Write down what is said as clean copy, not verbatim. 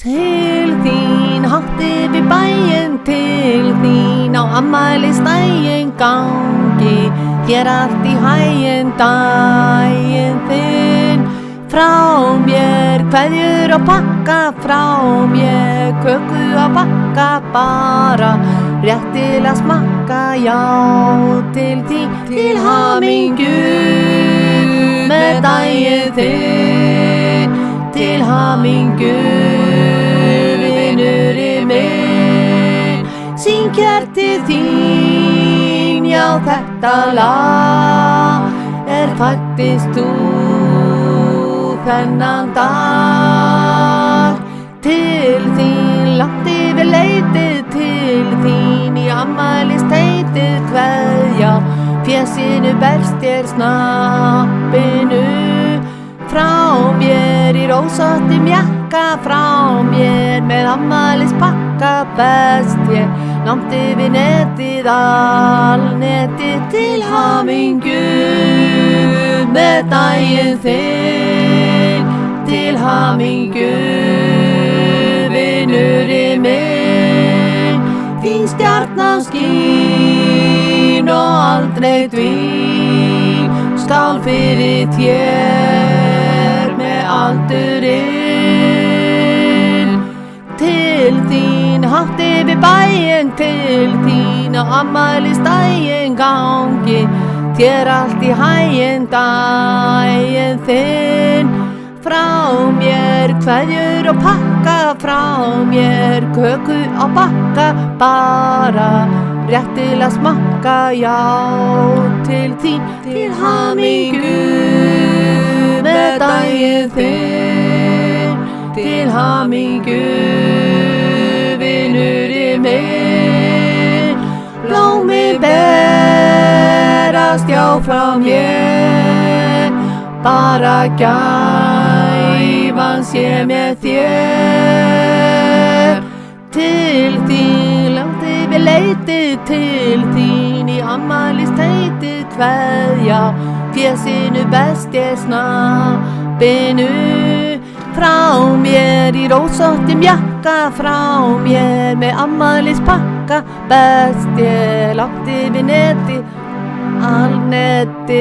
Til þín hátt yfir bæinn, til þín á afmælisdaginn gangi þér allt í haginn daginn þinn. Frá mér kveðjur og pakka, frá mér köku að bakka, bara rétt til að smakka, já til þín, til hamingju með daginn þinn, til hamingju vinurinn minn. Syng hér til þín, já þetta lag fæddist þú þennan dag. Til þín langt yfir leitið, til þín í afmælisteitið kveðja, fésinu berst þér snappinu. Frá mér í rósóttum jakka, frá mér með afmælispakka, best ég langt yfir netið, alnetið. Til hamingju með daginn þinn, til hamingju vinurinn minn. Þín stjarnan skín og aldrei dvín, skál fyrir þér með aldurinn. Til þín hátt yfir bæinn, til þín á afmælisdaginn gangi þér allt í haginn daginn þinn. Frá mér kveðjur og pakka, frá mér köku á bakka, bara rétt til að smakka, já til þín, til hamingju með daginn þinn, til hamingju vinurinn minn. Blómið berast já frá mér, bara gæfan sé með þér. Til þín langt yfir leitið, til þín í afmælisteitið kveðja, fésinu best ég snappinu. Frá mér í rósóttum jakka, frá mér með afmælispakka, best ég langt yfir netið, alnetið.